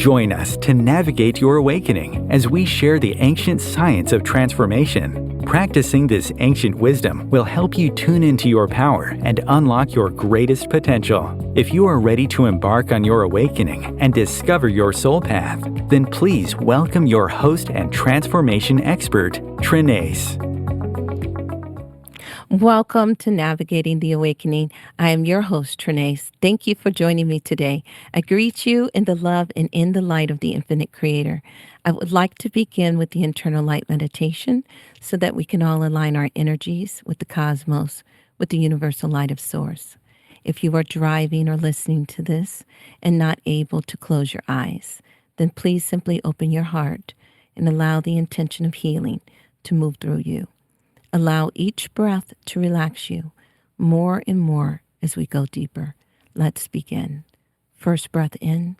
Join us to navigate your awakening as we share the ancient science of transformation. Practicing this ancient wisdom will help you tune into your power and unlock your greatest potential. If you are ready to embark on your awakening and discover your soul path, then please welcome your host and transformation expert, Trenayce. Welcome to Navigating the Awakening. I am your host, Trenayce. Thank you for joining me today. I greet you in the love and in the light of the infinite creator. I would like to begin with the internal light meditation so that we can all align our energies with the cosmos, with the universal light of source. If you are driving or listening to this and not able to close your eyes, then please simply open your heart and allow the intention of healing to move through you. Allow each breath to relax you more and more as we go deeper. Let's begin. First breath in.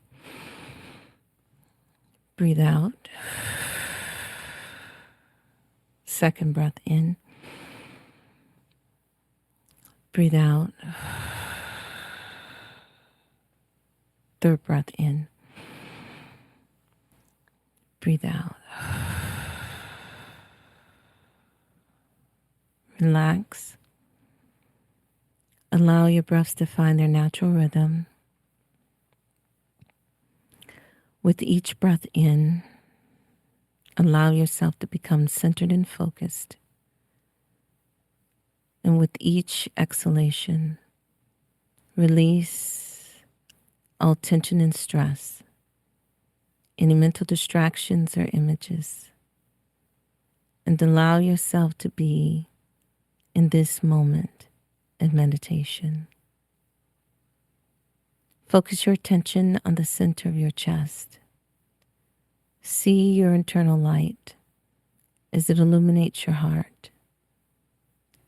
Breathe out. Second breath in. Breathe out. Third breath in. Breathe out. Relax. Allow your breaths to find their natural rhythm. With each breath in, allow yourself to become centered and focused. And with each exhalation, release all tension and stress, any mental distractions or images, and allow yourself to be in this moment of meditation. Focus your attention on the center of your chest. See your internal light as it illuminates your heart,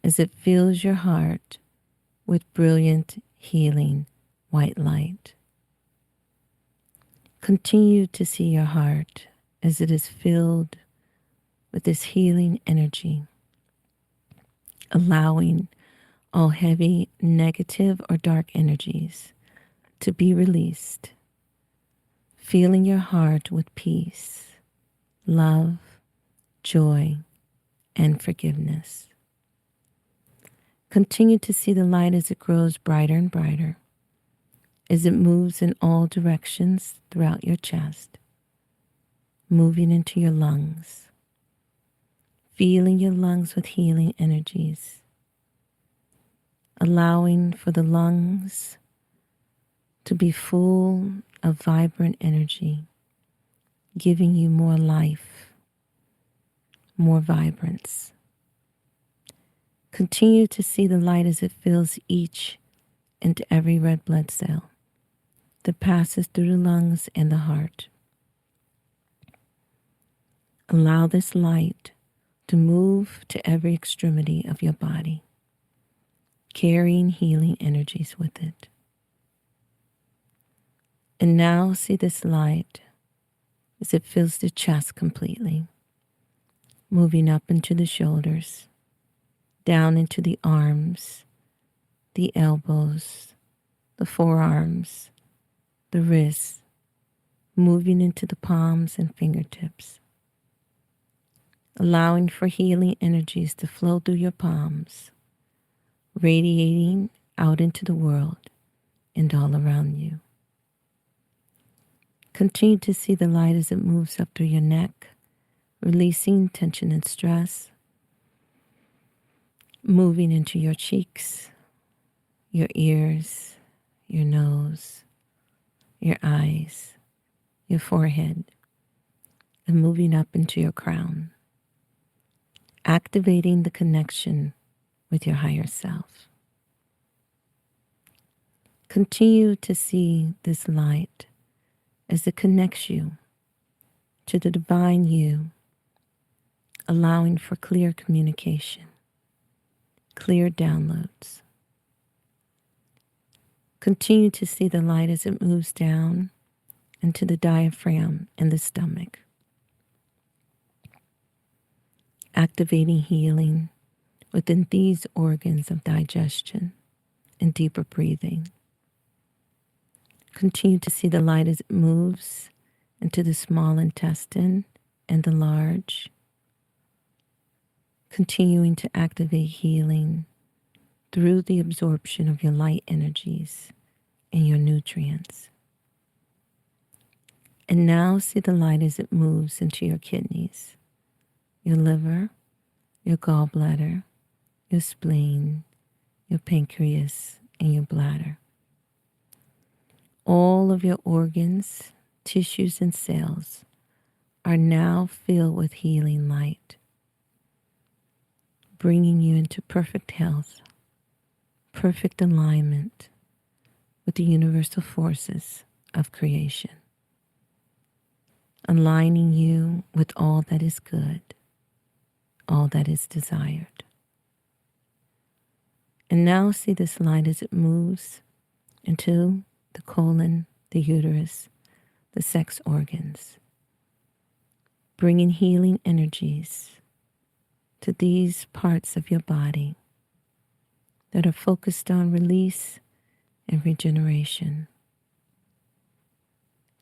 as it fills your heart with brilliant, healing, white light. Continue to see your heart as it is filled with this healing energy, allowing all heavy, negative, or dark energies to be released, filling your heart with peace, love, joy, and forgiveness. Continue to see the light as it grows brighter and brighter, as it moves in all directions throughout your chest, moving into your lungs, feeling your lungs with healing energies, allowing for the lungs to be full of vibrant energy, giving you more life, more vibrance. Continue to see the light as it fills each and every red blood cell that passes through the lungs and the heart. Allow this light to move to every extremity of your body, carrying healing energies with it. And now see this light as it fills the chest completely, moving up into the shoulders, down into the arms, the elbows, the forearms, the wrists, moving into the palms and fingertips, allowing for healing energies to flow through your palms, radiating out into the world and all around you. Continue to see the light as it moves up through your neck, releasing tension and stress, moving into your cheeks, your ears, your nose, your eyes, your forehead, and moving up into your crown, activating the connection with your higher self. Continue to see this light as it connects you to the divine you, allowing for clear communication, clear downloads. Continue to see the light as it moves down into the diaphragm and the stomach, activating healing within these organs of digestion and deeper breathing. Continue to see the light as it moves into the small intestine and the large, continuing to activate healing through the absorption of your light energies and your nutrients. And now see the light as it moves into your kidneys, your liver, your gallbladder, your spleen, your pancreas, and your bladder. All of your organs, tissues, and cells are now filled with healing light, bringing you into perfect health, perfect alignment with the universal forces of creation, aligning you with all that is good, all that is desired. And now see this light as it moves into the colon, the uterus, the sex organs, bringing healing energies to these parts of your body that are focused on release and regeneration,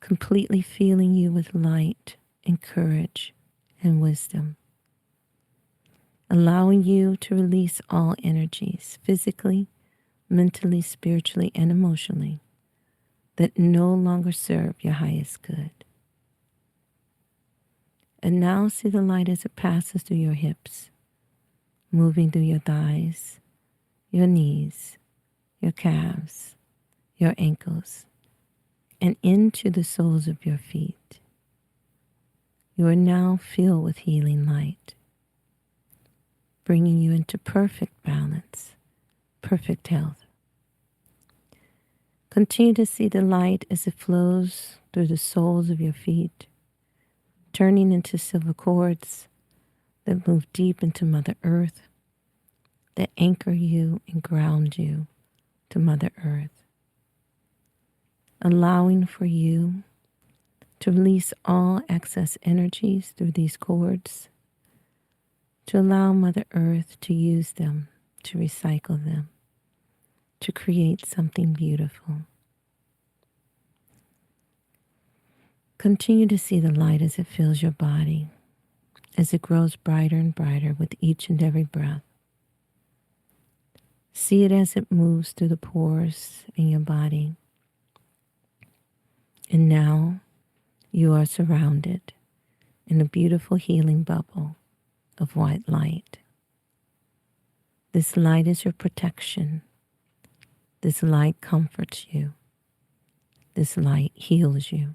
completely filling you with light and courage and wisdom, allowing you to release all energies, physically, mentally, spiritually, and emotionally, that no longer serve your highest good. And now see the light as it passes through your hips, moving through your thighs, your knees, your calves, your ankles, and into the soles of your feet. You are now filled with healing light, bringing you into perfect balance, perfect health. Continue to see the light as it flows through the soles of your feet, turning into silver cords that move deep into Mother Earth, that anchor you and ground you to Mother Earth, allowing for you to release all excess energies through these cords, to allow Mother Earth to use them, to recycle them, to create something beautiful. Continue to see the light as it fills your body, as it grows brighter and brighter with each and every breath. See it as it moves through the pores in your body. And now you are surrounded in a beautiful healing bubble of white light. This light is your protection. This light comforts you. This light heals you.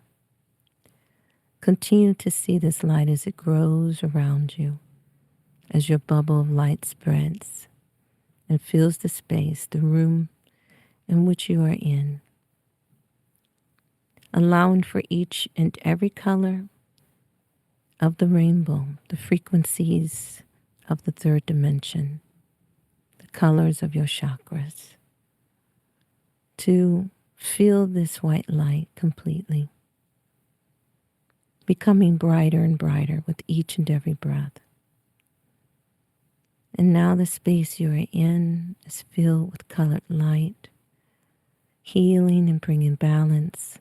Continue to see this light as it grows around you, as your bubble of light spreads and fills the space, the room in which you are in, allowing for each and every color of the rainbow, the frequencies of the third dimension, the colors of your chakras, to feel this white light completely, becoming brighter and brighter with each and every breath. And now the space you are in is filled with colored light, healing and bringing balance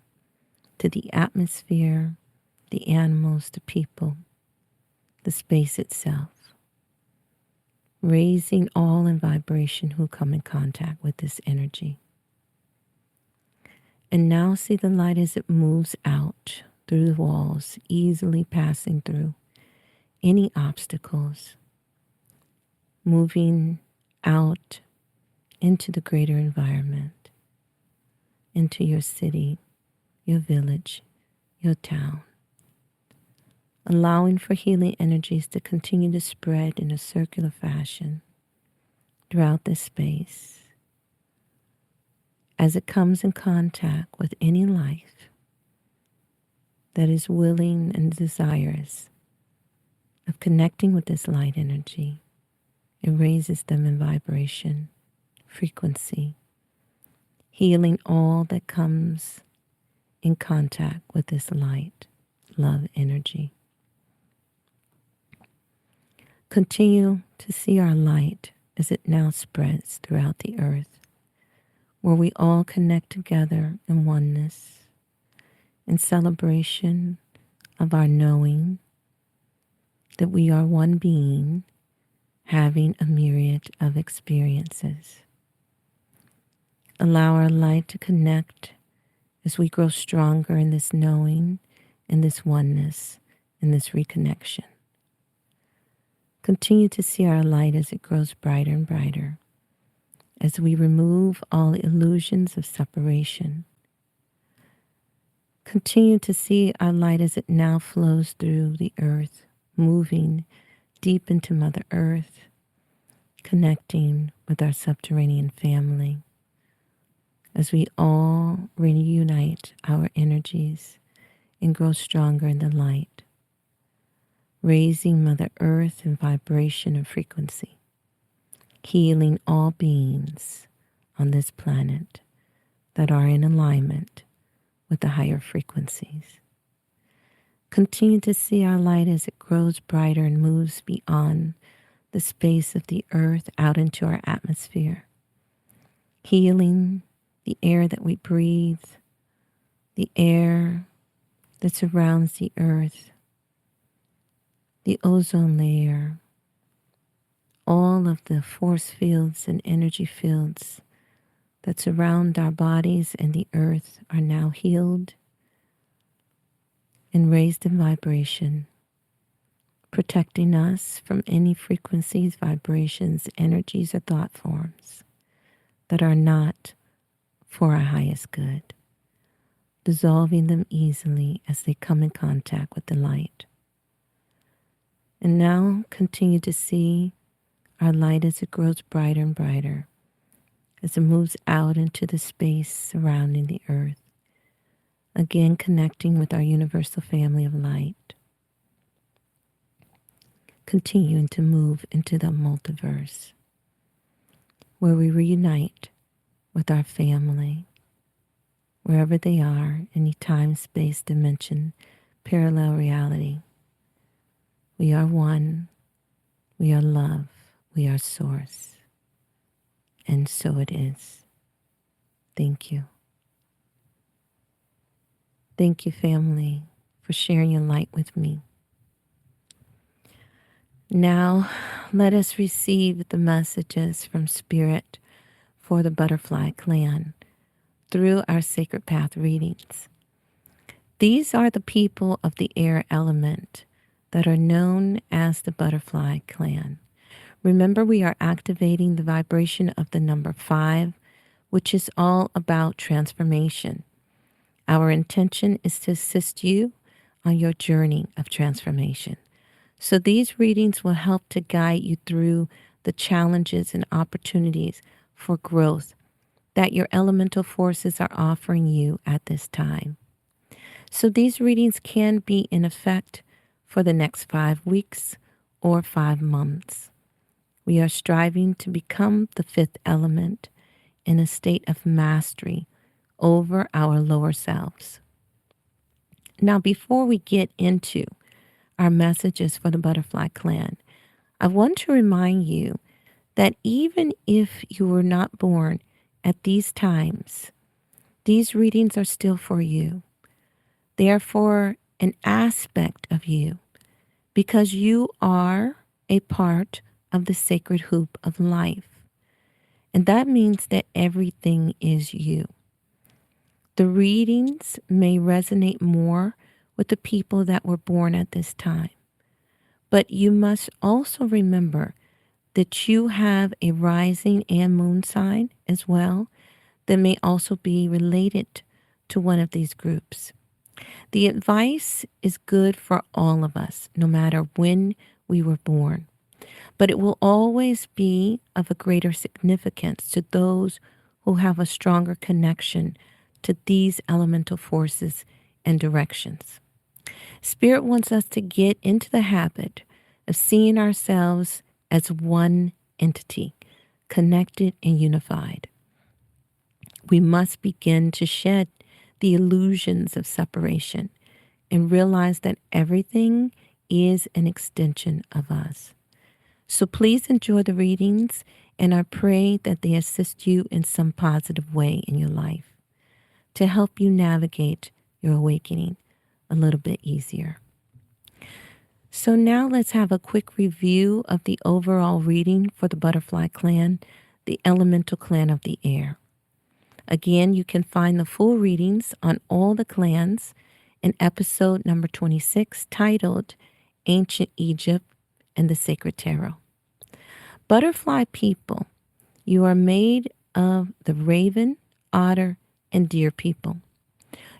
to the atmosphere, the animals, the people, the space itself, raising all in vibration who come in contact with this energy. And now see the light as it moves out through the walls, easily passing through any obstacles, moving out into the greater environment, into your city, your village, your town, allowing for healing energies to continue to spread in a circular fashion throughout this space as it comes in contact with any life that is willing and desirous of connecting with this light energy. It raises them in vibration, frequency, healing all that comes in contact with this light, love energy. Continue to see our light as it now spreads throughout the earth, where we all connect together in oneness, in celebration of our knowing that we are one being having a myriad of experiences. Allow our light to connect as we grow stronger in this knowing, in this oneness, in this reconnection. Continue to see our light as it grows brighter and brighter, as we remove all illusions of separation. Continue to see our light as it now flows through the earth, moving deep into Mother Earth, connecting with our subterranean family, as we all reunite our energies and grow stronger in the light, raising Mother Earth in vibration and frequency, healing all beings on this planet that are in alignment with the higher frequencies. Continue to see our light as it grows brighter and moves beyond the space of the earth out into our atmosphere, healing the air that we breathe, the air that surrounds the earth, the ozone layer, all of the force fields and energy fields that surround our bodies and the earth are now healed and raised in vibration, protecting us from any frequencies, vibrations, energies, or thought forms that are not for our highest good, dissolving them easily as they come in contact with the light. And now continue to see our light as it grows brighter and brighter, as it moves out into the space surrounding the earth, again connecting with our universal family of light, continuing to move into the multiverse, where we reunite with our family, wherever they are, any time, space, dimension, parallel reality. We are one, we are love, we are source. And so it is. Thank you. Thank you, family, for sharing your light with me. Now, let us receive the messages from Spirit for the Butterfly Clan through our Sacred Path readings. These are the people of the air element that are known as the Butterfly Clan. Remember, we are activating the vibration of the number 5, which is all about transformation. Our intention is to assist you on your journey of transformation. So these readings will help to guide you through the challenges and opportunities for growth that your elemental forces are offering you at this time. So these readings can be in effect for the next 5 weeks or 5 months. We are striving to become the 5th element in a state of mastery over our lower selves. Now, before we get into our messages for the Butterfly Clan, I want to remind you that even if you were not born at these times, these readings are still for you. They are for an aspect of you because you are a part of the sacred hoop of life. And that means that everything is you. The readings may resonate more with the people that were born at this time. But you must also remember that you have a rising and moon sign as well that may also be related to one of these groups. The advice is good for all of us, no matter when we were born. But it will always be of a greater significance to those who have a stronger connection to these elemental forces and directions. Spirit wants us to get into the habit of seeing ourselves as one entity, connected and unified. We must begin to shed the illusions of separation and realize that everything is an extension of us. So please enjoy the readings, and I pray that they assist you in some positive way in your life to help you navigate your awakening a little bit easier. So now let's have a quick review of the overall reading for the butterfly clan, the elemental clan of the air. Again, you can find the full readings on all the clans in episode number 26, titled Ancient Egypt and the Sacred Tarot. Butterfly people, you are made of the raven, otter, and deer people.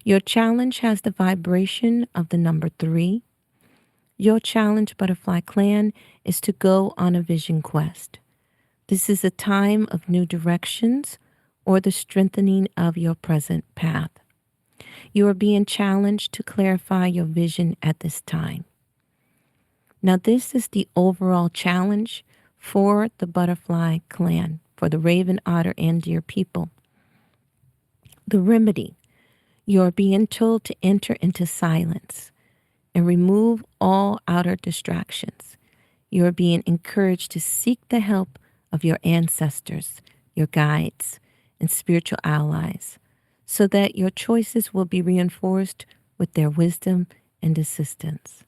Your challenge has the vibration of the number 3. Your challenge, Butterfly Clan, is to go on a vision quest. This is a time of new directions or the strengthening of your present path. You are being challenged to clarify your vision at this time. Now, this is the overall challenge for the Butterfly Clan, for the Raven, Otter, and Deer people. The remedy, you're being told to enter into silence and remove all outer distractions. You are being encouraged to seek the help of your ancestors, your guides, and spiritual allies, so that your choices will be reinforced with their wisdom and assistance.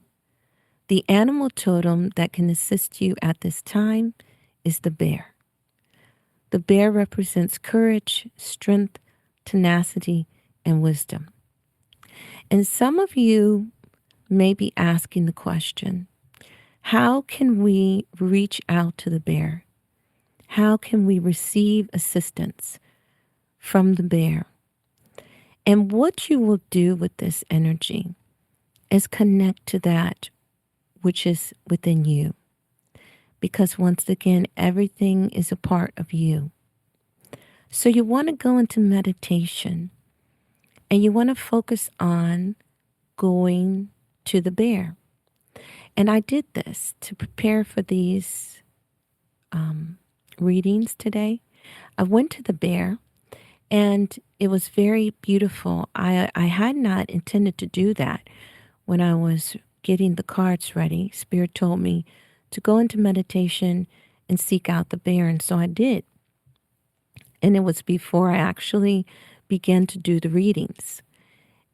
The animal totem that can assist you at this time is the bear. The bear represents courage, strength, tenacity, and wisdom. And some of you may be asking the question, how can we reach out to the bear? How can we receive assistance from the bear? And what you will do with this energy is connect to that which is within you. Because once again, everything is a part of you. So you want to go into meditation and you want to focus on going to the bear. And I did this to prepare for these readings today. I went to the bear and it was very beautiful. I had not intended to do that when I was getting the cards ready. Spirit told me to go into meditation and seek out the bear, and so I did. And it was before I actually began to do the readings.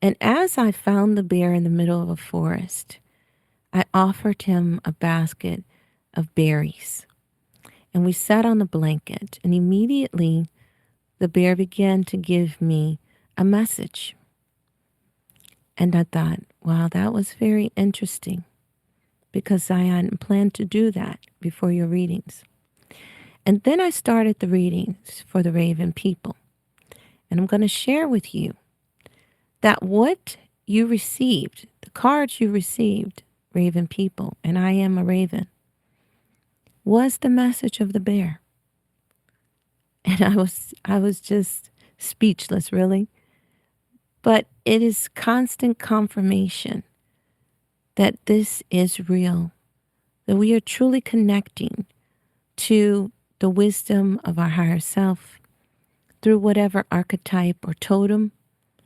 And as I found the bear in the middle of a forest, I offered him a basket of berries. And we sat on the blanket, and immediately the bear began to give me a message. And I thought, wow, that was very interesting, because I hadn't planned to do that before your readings. And then I started the readings for the Raven people. And I'm going to share with you that what you received, the cards you received, Raven people, and I am a raven, was the message of the bear. And I was just speechless, really. But it is constant confirmation that this is real, that we are truly connecting to the wisdom of our higher self through whatever archetype or totem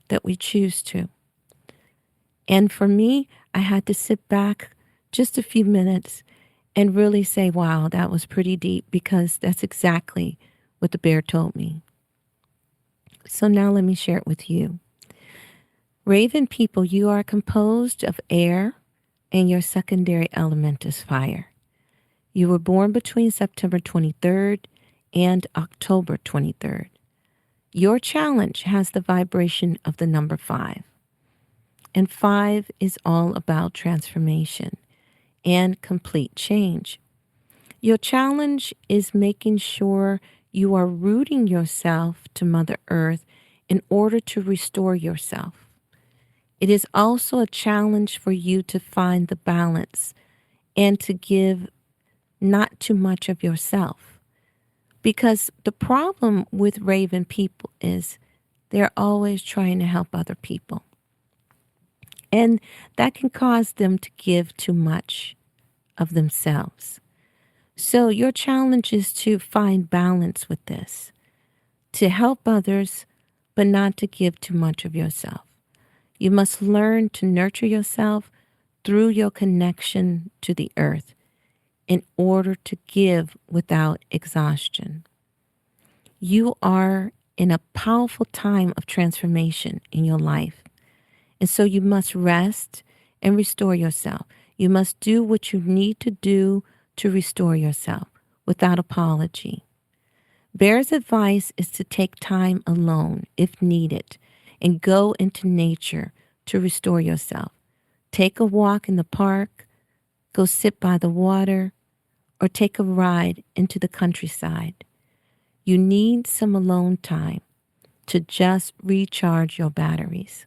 that we choose to. And for me, I had to sit back just a few minutes and really say, wow, that was pretty deep, because that's exactly what the bear told me. So now let me share it with you. Raven people, you are composed of air, and your secondary element is fire. You were born between September 23rd and October 23rd. Your challenge has the vibration of the number 5. And 5 is all about transformation and complete change. Your challenge is making sure you are rooting yourself to Mother Earth in order to restore yourself. It is also a challenge for you to find the balance and to give not too much of yourself. Because the problem with Raven people is they're always trying to help other people. And that can cause them to give too much of themselves. So your challenge is to find balance with this, to help others, but not to give too much of yourself. You must learn to nurture yourself through your connection to the earth in order to give without exhaustion. You are in a powerful time of transformation in your life. And so you must rest and restore yourself. You must do what you need to do to restore yourself without apology. Bear's advice is to take time alone if needed and go into nature to restore yourself. Take a walk in the park, go sit by the water, or take a ride into the countryside. You need some alone time to just recharge your batteries.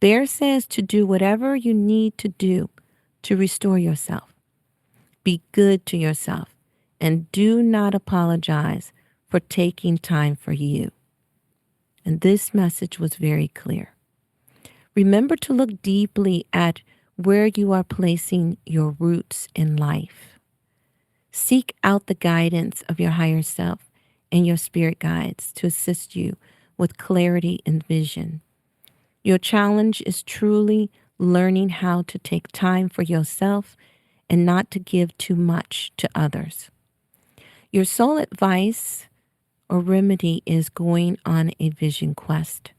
Bear says to do whatever you need to do to restore yourself. Be good to yourself and do not apologize for taking time for you. And this message was very clear. Remember to look deeply at where you are placing your roots in life. Seek out the guidance of your higher self and your spirit guides to assist you with clarity and vision. Your challenge is truly learning how to take time for yourself and not to give too much to others. Your soul advice or remedy is going on a vision quest,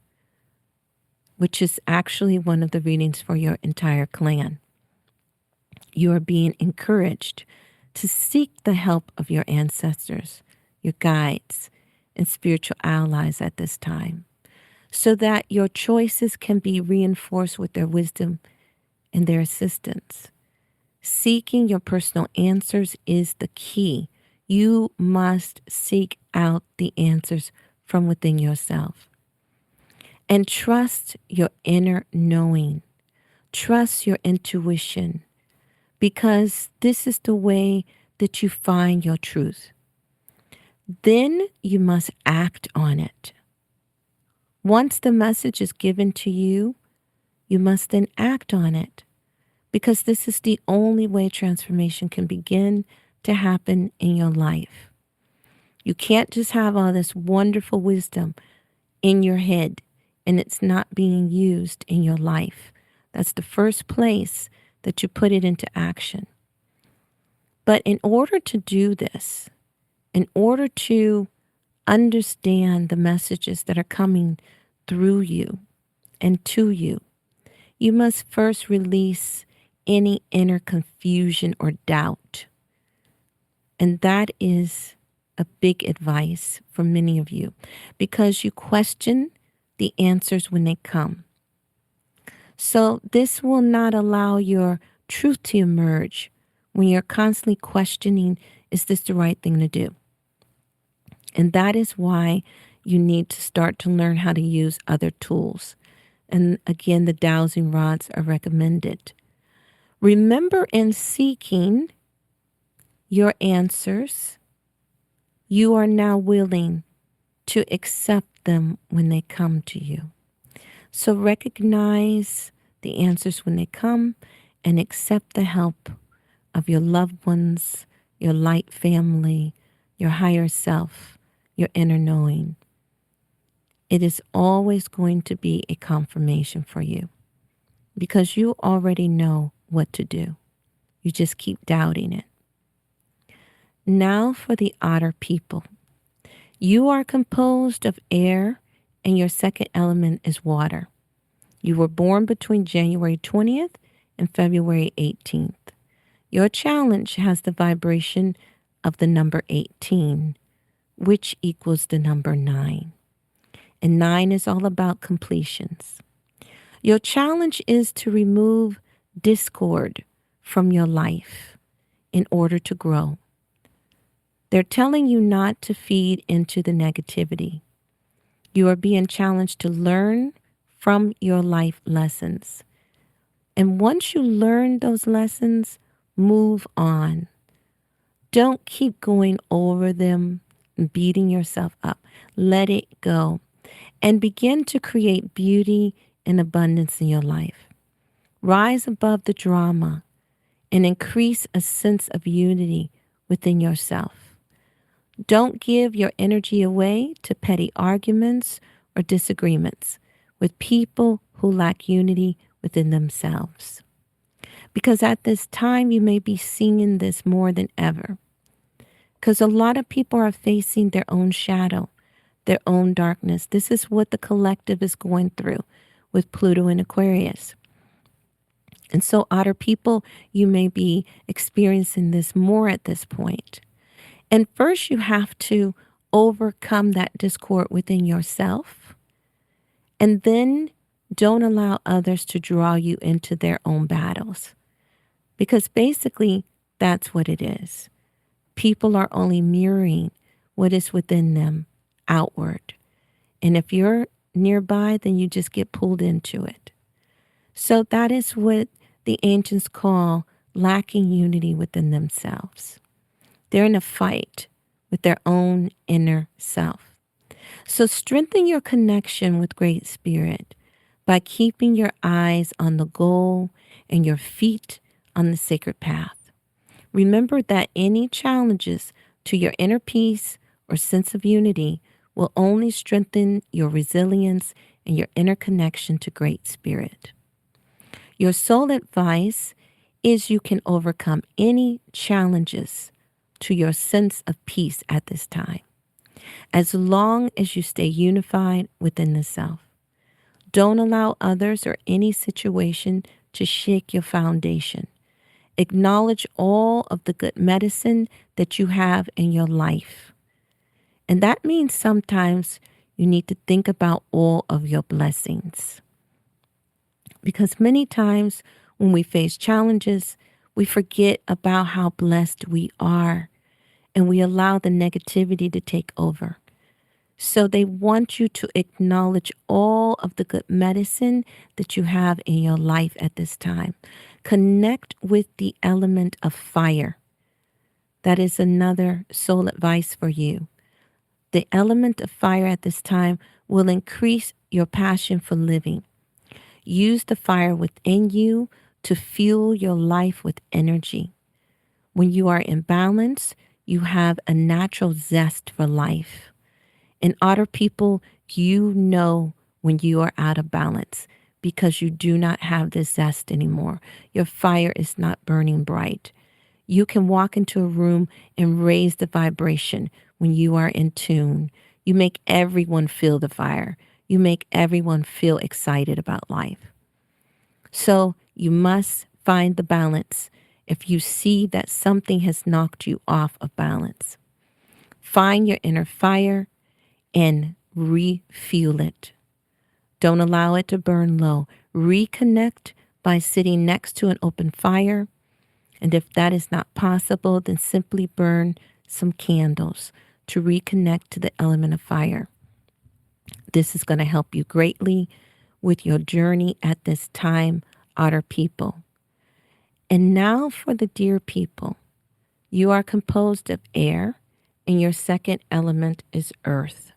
which is actually one of the readings for your entire clan. You are being encouraged to seek the help of your ancestors, your guides, and spiritual allies at this time, so that your choices can be reinforced with their wisdom and their assistance. Seeking your personal answers is the key. You must seek out the answers from within yourself. And trust your inner knowing. Trust your intuition, because this is the way that you find your truth. Then you must act on it. Once the message is given to you, you must then act on it, because this is the only way transformation can begin to happen in your life. You can't just have all this wonderful wisdom in your head and it's not being used in your life. That's the first place that you put it into action. But in order to do this, in order to understand the messages that are coming through you and to you, you must first release any inner confusion or doubt. And that is a big advice for many of you, because you question the answers when they come. So this will not allow your truth to emerge when you're constantly questioning, is this the right thing to do? And that is why you need to start to learn how to use other tools. And again, the dowsing rods are recommended. Remember, in seeking your answers, you are now willing to accept them when they come to you. So recognize the answers when they come and accept the help of your loved ones, your light family, your higher self, your inner knowing. It is always going to be a confirmation for you, because you already know what to do. You just keep doubting it. Now for the otter people. You are composed of air, and your second element is water. You were born between January 20th and February 18th. Your challenge has the vibration of the number 18, which equals the number 9. And 9 is all about completions. Your challenge is to remove discord from your life in order to grow. They're telling you not to feed into the negativity. You are being challenged to learn from your life lessons. And once you learn those lessons, move on. Don't keep going over them and beating yourself up. Let it go and begin to create beauty and abundance in your life. Rise above the drama and increase a sense of unity within yourself. Don't give your energy away to petty arguments or disagreements with people who lack unity within themselves. Because at this time, you may be seeing this more than ever. Because a lot of people are facing their own shadow, their own darkness. This is what the collective is going through with Pluto in Aquarius. And so, otter people, you may be experiencing this more at this point. And first, you have to overcome that discord within yourself. And then don't allow others to draw you into their own battles. Because basically, that's what it is. People are only mirroring what is within them outward. And if you're nearby, then you just get pulled into it. So that is what the ancients call lacking unity within themselves. They're in a fight with their own inner self. So strengthen your connection with Great Spirit by keeping your eyes on the goal and your feet on the sacred path. Remember that any challenges to your inner peace or sense of unity will only strengthen your resilience and your inner connection to Great Spirit. Your sole advice is you can overcome any challenges to your sense of peace at this time, as long as you stay unified within the self. Don't allow others or any situation to shake your foundation. Acknowledge all of the good medicine that you have in your life. And that means sometimes you need to think about all of your blessings. Because many times when we face challenges, we forget about how blessed we are and we allow the negativity to take over. So they want you to acknowledge all of the good medicine that you have in your life at this time. Connect with the element of fire. That is another soul advice for you. The element of fire at this time will increase your passion for living. Use the fire within you to fuel your life with energy. When you are in balance, you have a natural zest for life. And otter people, you know when you are out of balance because you do not have this zest anymore. Your fire is not burning bright. You can walk into a room and raise the vibration when you are in tune. You make everyone feel the fire. You make everyone feel excited about life. So you must find the balance if you see that something has knocked you off of balance. Find your inner fire and refuel it. Don't allow it to burn low. Reconnect by sitting next to an open fire. And if that is not possible, then simply burn some candles to reconnect to the element of fire. This is going to help you greatly with your journey at this time, otter people. And now for the deer people. You are composed of air, and your second element is earth.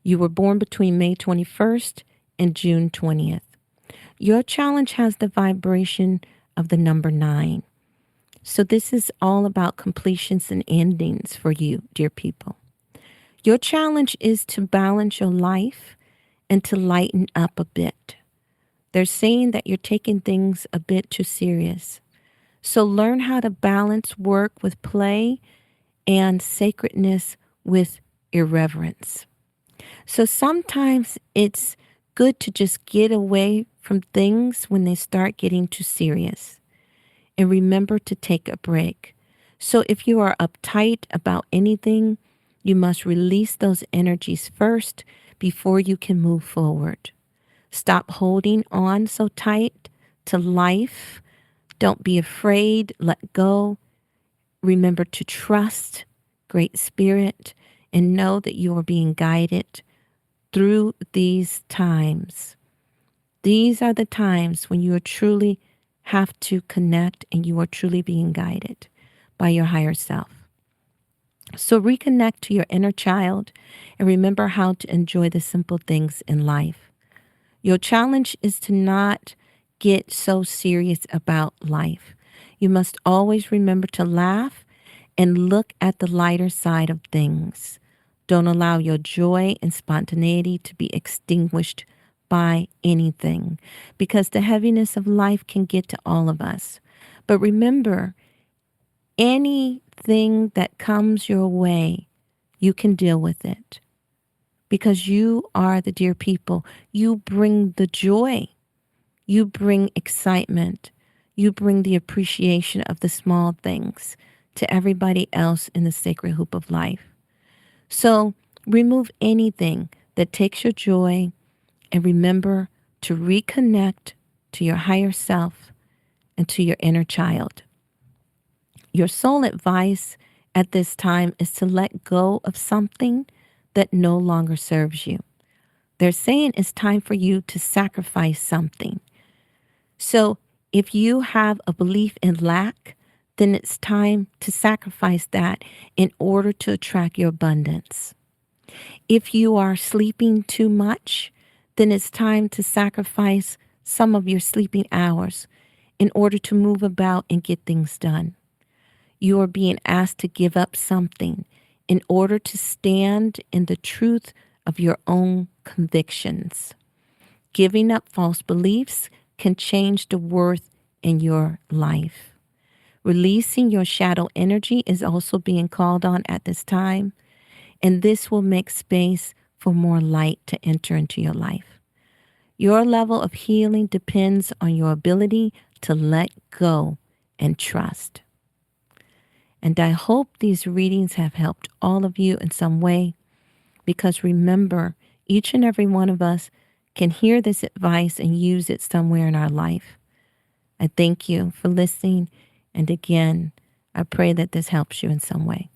You were born between May 21st and June 20th. Your challenge has the vibration of the number 9. So this is all about completions and endings for you, dear people. Your challenge is to balance your life and to lighten up a bit. They're saying that you're taking things a bit too serious. So learn how to balance work with play and sacredness with irreverence. So sometimes it's good to just get away from things when they start getting too serious. And remember to take a break. So if you are uptight about anything, you must release those energies first before you can move forward. Stop holding on so tight to life. Don't be afraid. Let go. Remember to trust Great Spirit and know that you are being guided through these times. These are the times when you are truly have to connect and you are truly being guided by your higher self. So reconnect to your inner child and remember how to enjoy the simple things in life. Your challenge is to not get so serious about life. You must always remember to laugh and look at the lighter side of things. Don't allow your joy and spontaneity to be extinguished by anything, because the heaviness of life can get to all of us. But remember, anything that comes your way, you can deal with it. Because you are the dear people. You bring the joy. You bring excitement. You bring the appreciation of the small things to everybody else in the sacred hoop of life. So remove anything that takes your joy and remember to reconnect to your higher self and to your inner child. Your soul advice at this time is to let go of something that no longer serves you. They're saying it's time for you to sacrifice something. So if you have a belief in lack, then it's time to sacrifice that in order to attract your abundance. If you are sleeping too much, then it's time to sacrifice some of your sleeping hours in order to move about and get things done. You are being asked to give up something in order to stand in the truth of your own convictions. Giving up false beliefs can change the worth in your life. Releasing your shadow energy is also being called on at this time, and this will make space for more light to enter into your life. Your level of healing depends on your ability to let go and trust. And I hope these readings have helped all of you in some way, because remember, each and every one of us can hear this advice and use it somewhere in our life. I thank you for listening, and again, I pray that this helps you in some way.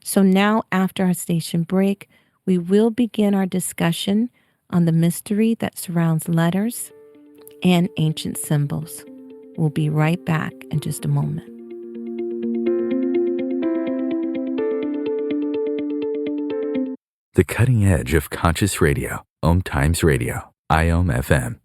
So now, after our station break, we will begin our discussion on the mystery that surrounds letters and ancient symbols. We'll be right back in just a moment. The cutting edge of conscious radio, Om Times Radio, IOM FM.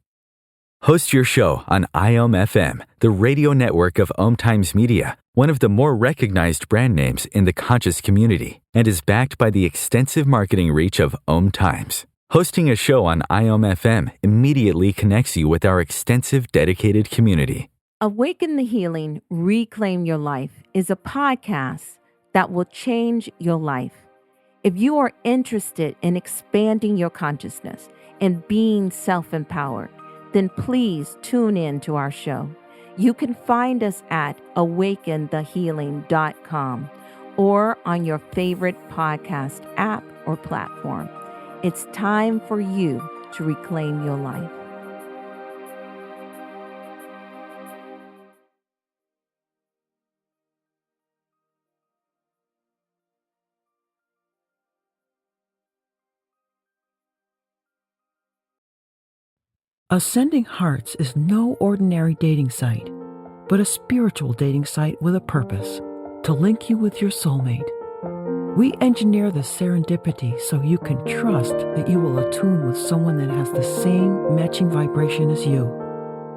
Host your show on IOM FM, the radio network of Om Times Media, one of the more recognized brand names in the conscious community, and is backed by the extensive marketing reach of Om Times. Hosting a show on IOM FM immediately connects you with our extensive dedicated community. Awaken the Healing, Reclaim Your Life is a podcast that will change your life. If you are interested in expanding your consciousness and being self-empowered, then please tune in to our show. You can find us at awakenthehealing.com or on your favorite podcast app or platform. It's time for you to reclaim your life. Ascending Hearts is no ordinary dating site, but a spiritual dating site with a purpose, to link you with your soulmate. We engineer the serendipity so you can trust that you will attune with someone that has the same matching vibration as you.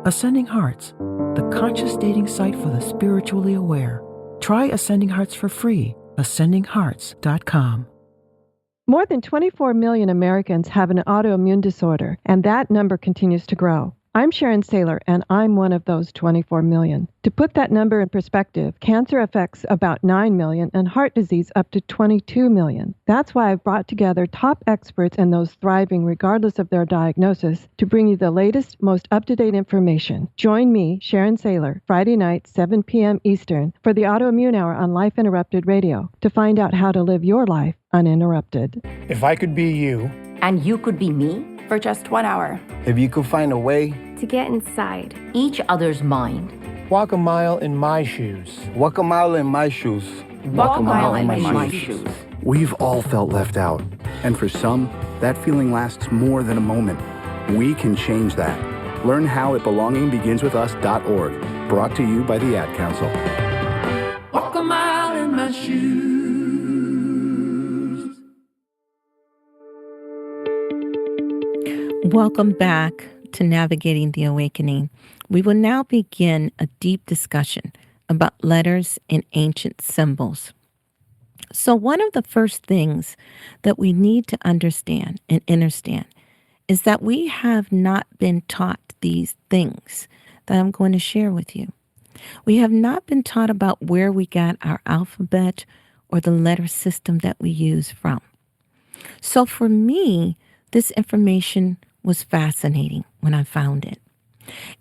Ascending Hearts, the conscious dating site for the spiritually aware. Try Ascending Hearts for free, ascendinghearts.com. More than 24 million Americans have an autoimmune disorder, and that number continues to grow. I'm Sharon Saylor, and I'm one of those 24 million. To put that number in perspective, cancer affects about 9 million and heart disease up to 22 million. That's why I've brought together top experts and those thriving regardless of their diagnosis to bring you the latest, most up-to-date information. Join me, Sharon Saylor, Friday night, 7 p.m. Eastern, for the Autoimmune Hour on Life Interrupted Radio to find out how to live your life uninterrupted. If I could be you, and you could be me for just 1 hour, if you could find a way to get inside each other's mind, walk a mile in my shoes. Walk a mile in my shoes. walk a mile in my shoes. We've all felt left out, and for some, that feeling lasts more than a moment. We can change that. Learn how at belongingbeginswithus.org, brought to you by the Ad Council. Walk a mile in my shoes. Welcome back to Navigating the Awakening. We will now begin a deep discussion about letters and ancient symbols. So one of the first things that we need to understand and understand is that we have not been taught these things that I'm going to share with you. We have not been taught about where we got our alphabet or the letter system that we use from. So for me, this information was fascinating when I found it.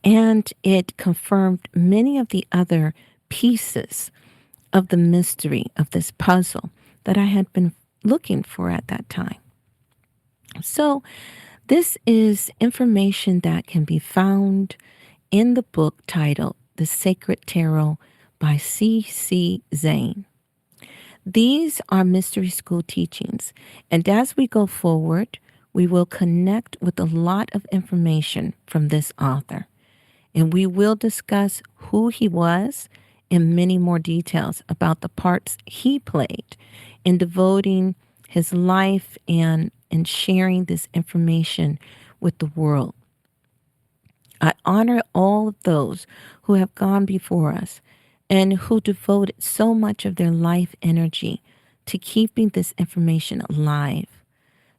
And it confirmed many of the other pieces of the mystery of this puzzle that I had been looking for at that time. So, this is information that can be found in the book titled The Sacred Tarot by C.C. Zane. These are mystery school teachings, and as we go forward, we will connect with a lot of information from this author, and we will discuss who he was and many more details about the parts he played in devoting his life and sharing this information with the world. I honor all of those who have gone before us and who devoted so much of their life energy to keeping this information alive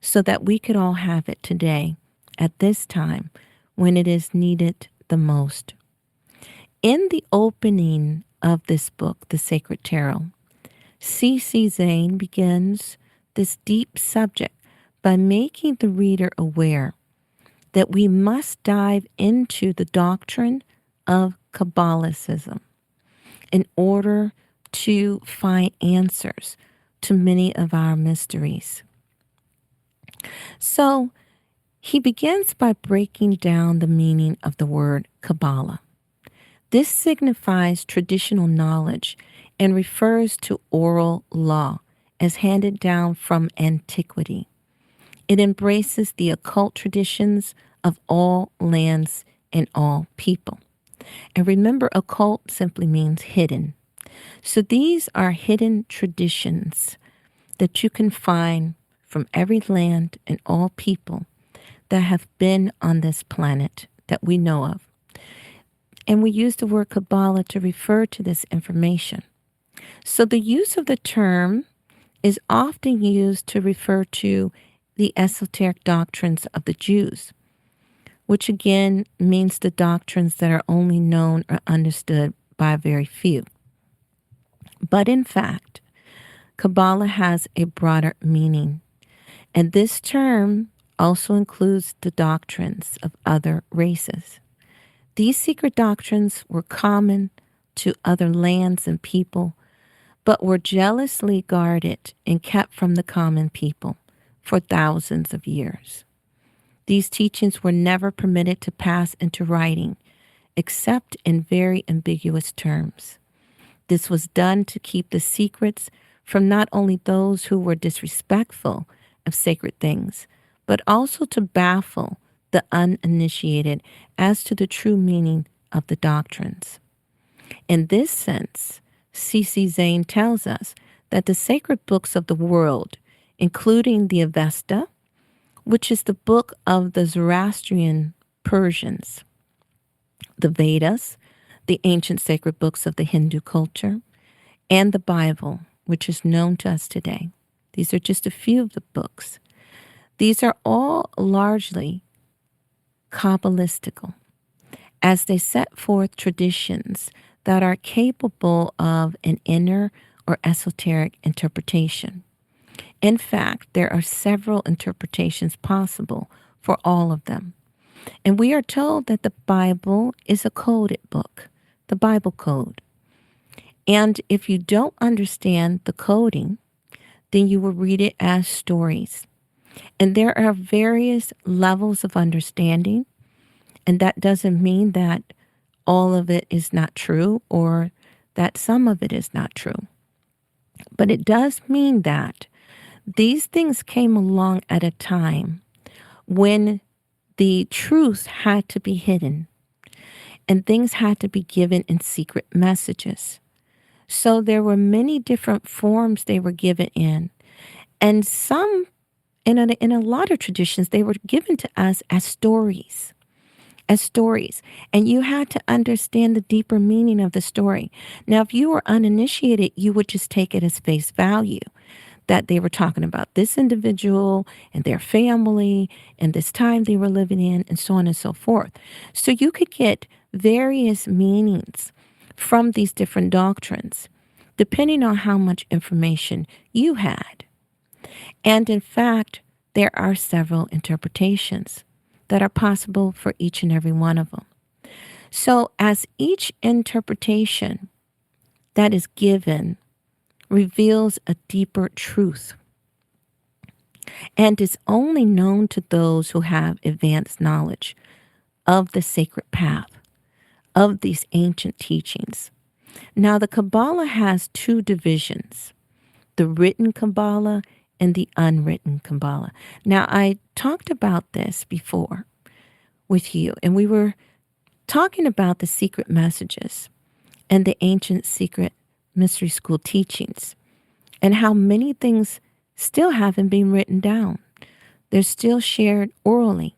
so that we could all have it today at this time when it is needed the most. In the opening of this book, The Sacred Tarot, C.C. Zane begins this deep subject by making the reader aware that we must dive into the doctrine of Kabbalicism in order to find answers to many of our mysteries. So he begins by breaking down the meaning of the word Kabbalah. This signifies traditional knowledge and refers to oral law as handed down from antiquity. It embraces the occult traditions of all lands and all people. And remember, occult simply means hidden. So these are hidden traditions that you can find from every land and all people that have been on this planet that we know of. And we use the word Kabbalah to refer to this information. So the use of the term is often used to refer to the esoteric doctrines of the Jews, which again means the doctrines that are only known or understood by very few. But in fact, Kabbalah has a broader meaning, and this term also includes the doctrines of other races. These secret doctrines were common to other lands and people, but were jealously guarded and kept from the common people for thousands of years. These teachings were never permitted to pass into writing, except in very ambiguous terms. This was done to keep the secrets from not only those who were disrespectful of sacred things, but also to baffle the uninitiated as to the true meaning of the doctrines. In this sense, C.C. Zane tells us that the sacred books of the world, including the Avesta, which is the book of the Zoroastrian Persians, the Vedas, the ancient sacred books of the Hindu culture, and the Bible, which is known to us today. These are just a few of the books. These are all largely Kabbalistical, as they set forth traditions that are capable of an inner or esoteric interpretation. In fact, there are several interpretations possible for all of them. And we are told that the Bible is a coded book, the Bible code. And if you don't understand the coding, then you will read it as stories. And there are various levels of understanding, and that doesn't mean that all of it is not true or that some of it is not true. But it does mean that these things came along at a time when the truth had to be hidden and things had to be given in secret messages. So there were many different forms they were given in. And some, in a lot of traditions, they were given to us as stories. And you had to understand the deeper meaning of the story. Now, if you were uninitiated, you would just take it as face value, that they were talking about this individual and their family and this time they were living in and so on and so forth. So you could get various meanings from these different doctrines, depending on how much information you had. And in fact, there are several interpretations that are possible for each and every one of them. So, as each interpretation that is given reveals a deeper truth and is only known to those who have advanced knowledge of the sacred path, of these ancient teachings. Now, the Kabbalah has two divisions, the written Kabbalah and the unwritten Kabbalah. Now, I talked about this before with you, and we were talking about the secret messages and the ancient secret mystery school teachings and how many things still haven't been written down. They're still shared orally.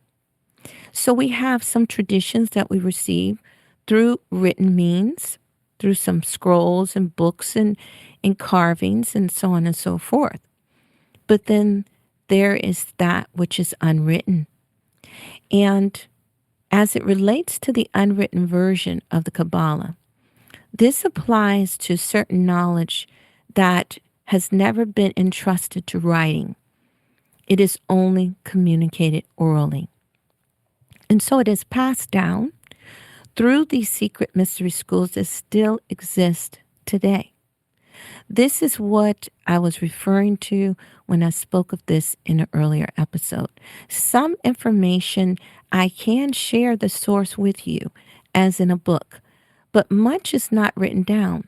So we have some traditions that we receive through written means, through some scrolls and books and carvings and so on and so forth. But then there is that which is unwritten. And as it relates to the unwritten version of the Kabbalah, this applies to certain knowledge that has never been entrusted to writing. It is only communicated orally. And so it is passed down through these secret mystery schools that still exist today. This is what I was referring to when I spoke of this in an earlier episode. Some information I can share the source with you as in a book, but much is not written down.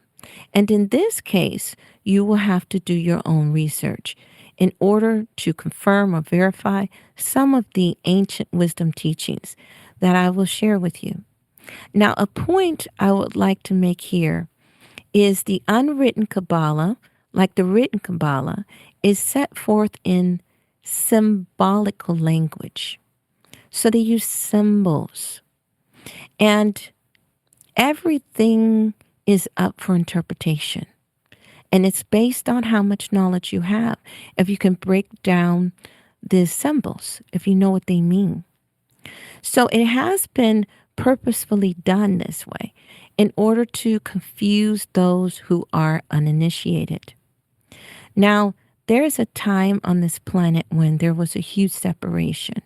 And in this case, you will have to do your own research in order to confirm or verify some of the ancient wisdom teachings that I will share with you. Now, a point I would like to make here is the unwritten Kabbalah, like the written Kabbalah, is set forth in symbolical language. So they use symbols. And everything is up for interpretation. And it's based on how much knowledge you have. If you can break down the symbols, if you know what they mean. So it has been purposefully done this way in order to confuse those who are uninitiated. Now, there is a time on this planet when there was a huge separation.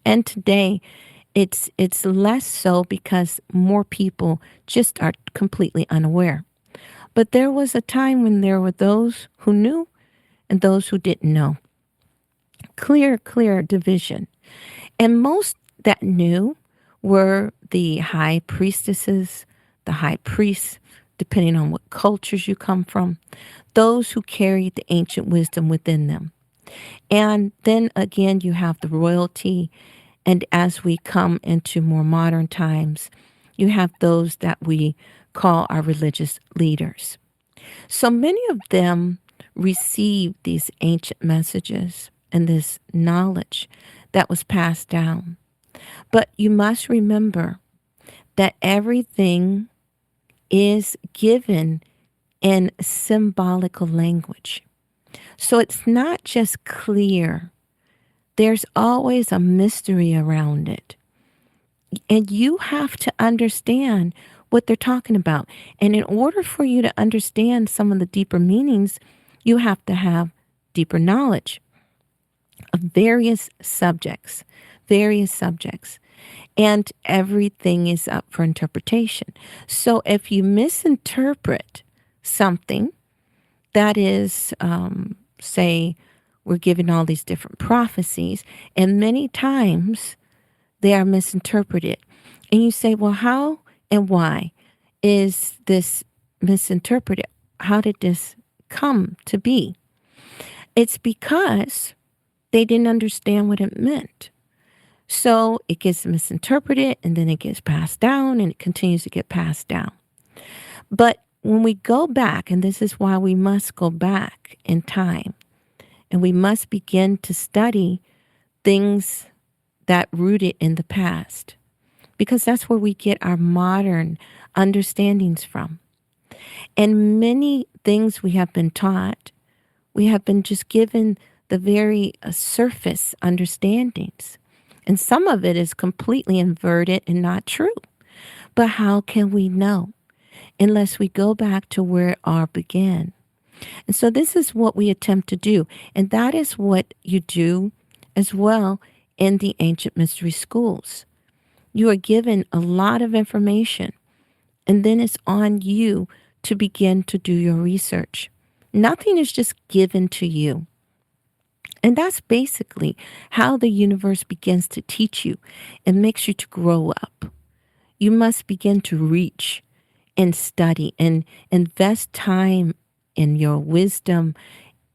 And today, it's less so because more people just are completely unaware. But there was a time when there were those who knew and those who didn't know. Clear division. And most that knew were the high priestesses, the high priests, depending on what cultures you come from, those who carried the ancient wisdom within them. And then again, you have the royalty. And as we come into more modern times, you have those that we call our religious leaders. So many of them received these ancient messages and this knowledge that was passed down. But you must remember that everything is given in symbolical language. So it's not just clear. There's always a mystery around it. And you have to understand what they're talking about. And in order for you to understand some of the deeper meanings, you have to have deeper knowledge of various subjects. And everything is up for interpretation. So if you misinterpret something that is, say, we're given all these different prophecies, and many times they are misinterpreted. And you say, well, how and why is this misinterpreted? How did this come to be? It's because they didn't understand what it meant. So it gets misinterpreted, and then it gets passed down, and it continues to get passed down. But when we go back, and this is why we must go back in time, and we must begin to study things that rooted in the past, because that's where we get our modern understandings from. And many things we have been taught, we have been just given the very surface understandings. And some of it is completely inverted and not true. But how can we know unless we go back to where it all began? And so this is what we attempt to do. And that is what you do as well in the ancient mystery schools. You are given a lot of information, and then it's on you to begin to do your research. Nothing is just given to you. And that's basically how the universe begins to teach you and makes you to grow up. You must begin to reach and study and invest time in your wisdom,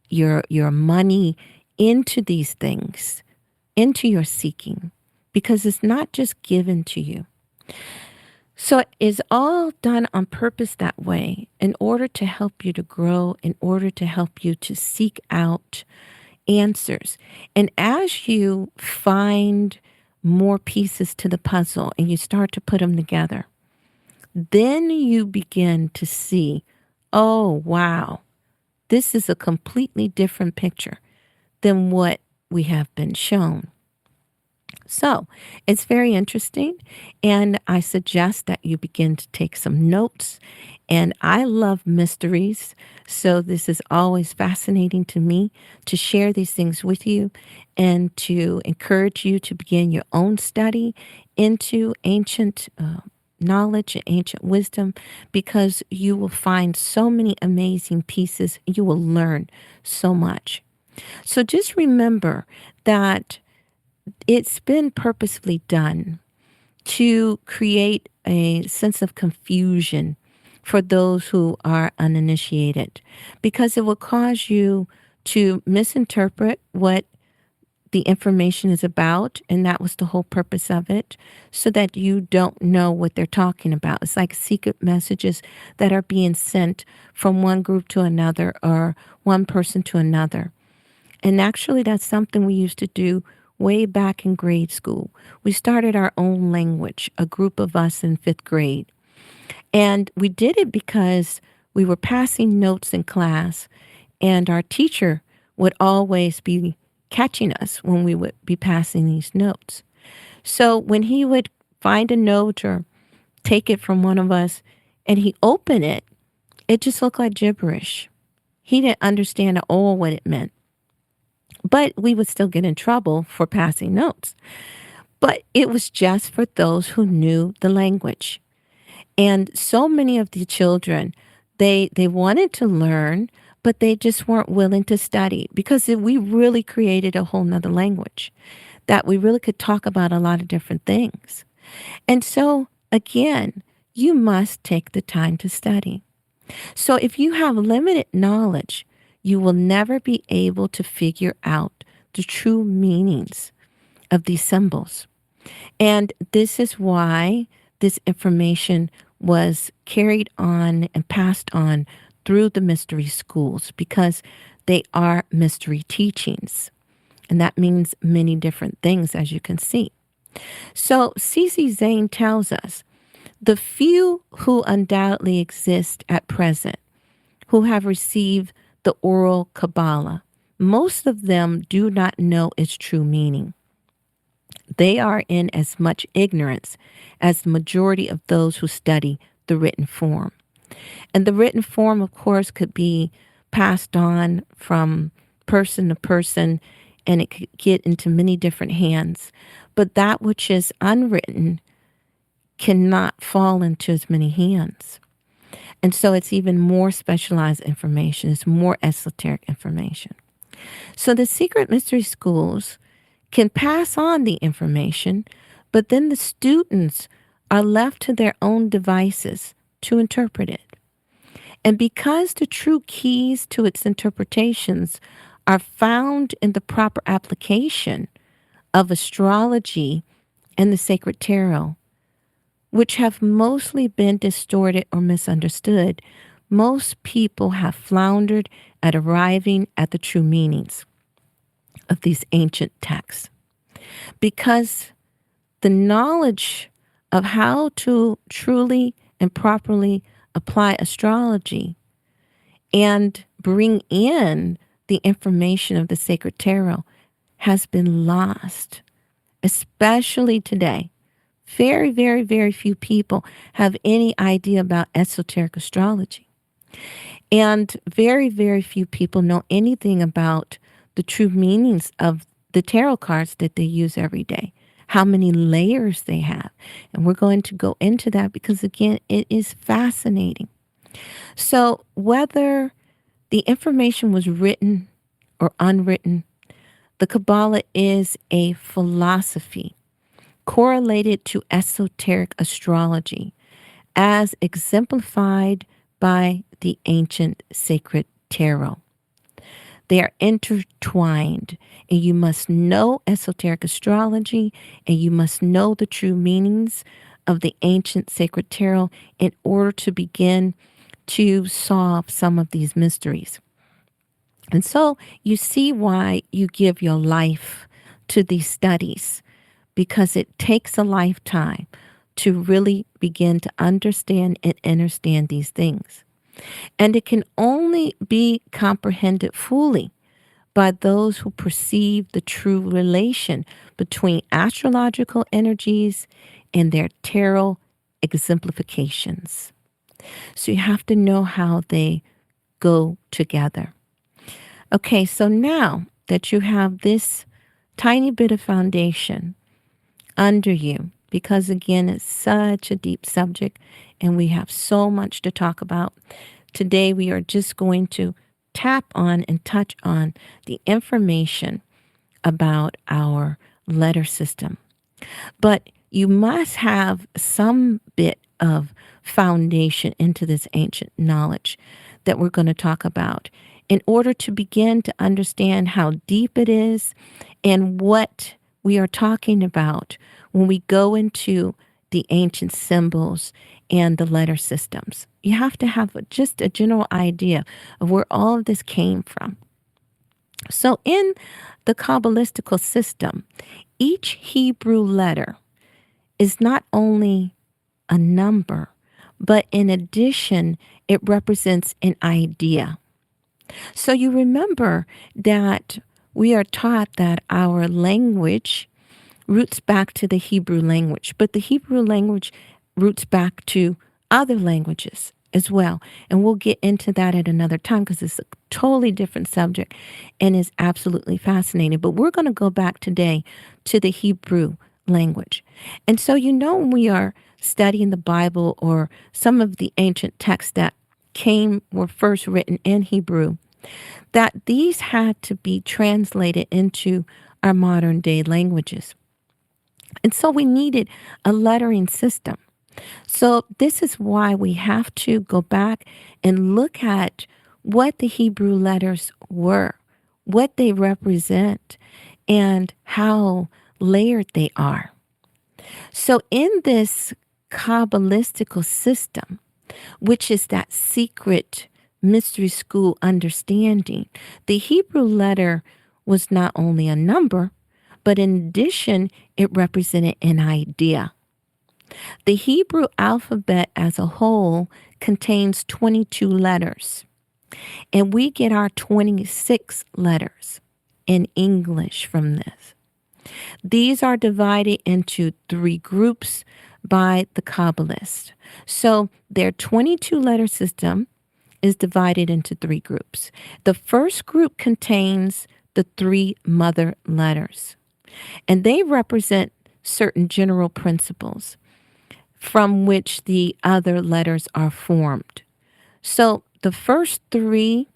your money into these things, into your seeking, because it's not just given to you. So it's all done on purpose that way in order to help you to grow, in order to help you to seek out answers. And as you find more pieces to the puzzle and you start to put them together, then you begin to see, oh, wow, this is a completely different picture than what we have been shown. So it's very interesting, and I suggest that you begin to take some notes. And I love mysteries, so this is always fascinating to me to share these things with you and to encourage you to begin your own study into ancient knowledge and ancient wisdom, because you will find so many amazing pieces. You will learn so much. So just remember that it's been purposefully done to create a sense of confusion for those who are uninitiated, because it will cause you to misinterpret what the information is about, and that was the whole purpose of it, so that you don't know what they're talking about. It's like secret messages that are being sent from one group to another or one person to another. And actually, that's something we used to do way back in grade school. We started our own language, a group of us in 5th grade. And we did it because we were passing notes in class, and our teacher would always be catching us when we would be passing these notes. So when he would find a note or take it from one of us and he opened it, it just looked like gibberish. He didn't understand at all what it meant. But we would still get in trouble for passing notes. But it was just for those who knew the language. And so many of the children, they wanted to learn, but they just weren't willing to study, because we really created a whole nother language that we really could talk about a lot of different things. And so, again, you must take the time to study. So if you have limited knowledge, you will never be able to figure out the true meanings of these symbols. And this is why this information was carried on and passed on through the mystery schools, because they are mystery teachings. And that means many different things, as you can see. So C.C. Zane tells us, the few who undoubtedly exist at present, who have received the oral Kabbalah, most of them do not know its true meaning. They are in as much ignorance as the majority of those who study the written form. And the written form, of course, could be passed on from person to person, and it could get into many different hands. But that which is unwritten cannot fall into as many hands. And so it's even more specialized information. It's more esoteric information. So the secret mystery schools can pass on the information, but then the students are left to their own devices to interpret it. And because the true keys to its interpretations are found in the proper application of astrology and the sacred tarot, which have mostly been distorted or misunderstood, most people have floundered at arriving at the true meanings of these ancient texts. Because the knowledge of how to truly and properly apply astrology and bring in the information of the sacred tarot has been lost, especially today. Very, very, very few people have any idea about esoteric astrology. And very, very few people know anything about the true meanings of the tarot cards that they use every day. how many layers they have. And we're going to go into that because, again, it is fascinating. So whether the information was written or unwritten, the Kabbalah is a philosophy correlated to esoteric astrology as exemplified by the ancient sacred tarot. They are intertwined, and you must know esoteric astrology, and you must know the true meanings of the ancient sacred tarot in order to begin to solve some of these mysteries. And so you see why you give your life to these studies, because it takes a lifetime to really begin to understand and understand these things. And it can only be comprehended fully by those who perceive the true relation between astrological energies and their tarot exemplifications. So you have to know how they go together. Okay, so now that you have this tiny bit of foundation under you, because again, it's such a deep subject and we have so much to talk about. Today, we are just going to tap on and touch on the information about our letter system. But you must have some bit of foundation into this ancient knowledge that we're going to talk about in order to begin to understand how deep it is and what we are talking about when we go into the ancient symbols and the letter systems. You have to have just a general idea of where all of this came from. So in the Kabbalistical system, each Hebrew letter is not only a number, but in addition, it represents an idea. So you remember that we are taught that our language roots back to the Hebrew language, but the Hebrew language roots back to other languages as well. And we'll get into that at another time because it's a totally different subject and is absolutely fascinating. But we're going to go back today to the Hebrew language. And so, when we are studying the Bible or some of the ancient texts that were first written in Hebrew, that these had to be translated into our modern day languages. And so we needed a lettering system. So this is why we have to go back and look at what the Hebrew letters were, what they represent, and how layered they are. So in this Kabbalistical system, which is that secret mystery school understanding, the Hebrew letter was not only a number, but in addition, it represented an idea. The Hebrew alphabet as a whole contains 22 letters, and we get our 26 letters in English from this. These are divided into 3 groups by the Kabbalists. So their 22-letter system is divided into 3 groups. The first group contains the 3 mother letters, and they represent certain general principles from which the other letters are formed. So the first 3,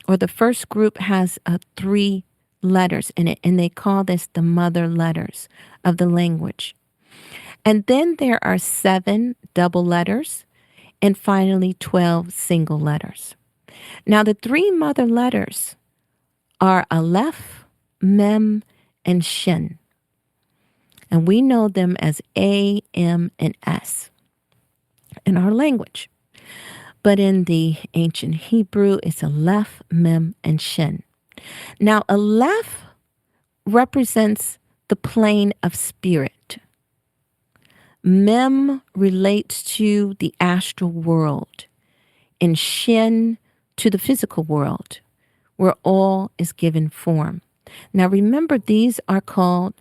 or the first group, has 3 letters in it, and they call this the mother letters of the language. And then there are 7 double letters, and finally 12 single letters. Now the 3 mother letters are Aleph, Mem, and Shin. And we know them as A, M, and S in our language. But in the ancient Hebrew, it's Aleph, Mem, and Shin. Now, Aleph represents the plane of spirit. Mem relates to the astral world, and Shin to the physical world, where all is given form. Now, remember, these are called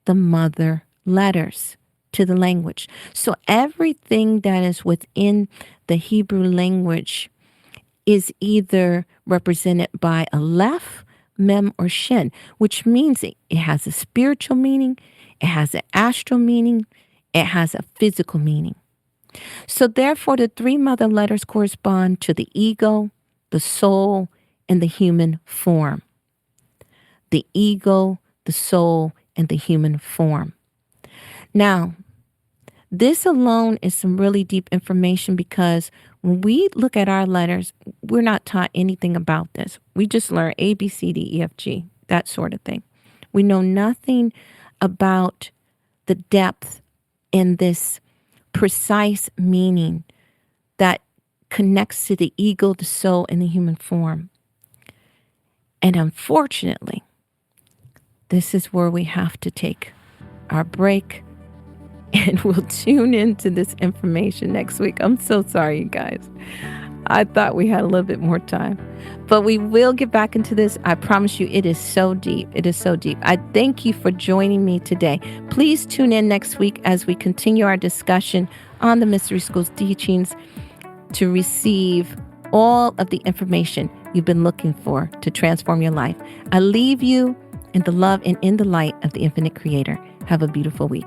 the mother letters to the language. So everything that is within the Hebrew language is either represented by Aleph, mem, or shin, which means it has a spiritual meaning, it has an astral meaning, it has a physical meaning. So therefore, the three mother letters correspond to the ego, the soul, and the human form. The ego, the soul, and the human form. Now, this alone is some really deep information because when we look at our letters, we're not taught anything about this. We just learn A, B, C, D, E, F, G, that sort of thing. We know nothing about the depth in this precise meaning that connects to the ego, the soul, and the human form. And unfortunately, this is where we have to take our break, and we'll tune into this information next week. I'm so sorry, you guys. I thought we had a little bit more time, but we will get back into this. I promise you, it is so deep. It is so deep. I thank you for joining me today. Please tune in next week as we continue our discussion on the Mystery School's teachings to receive all of the information you've been looking for to transform your life. I leave you in the love and in the light of the Infinite Creator. Have a beautiful week.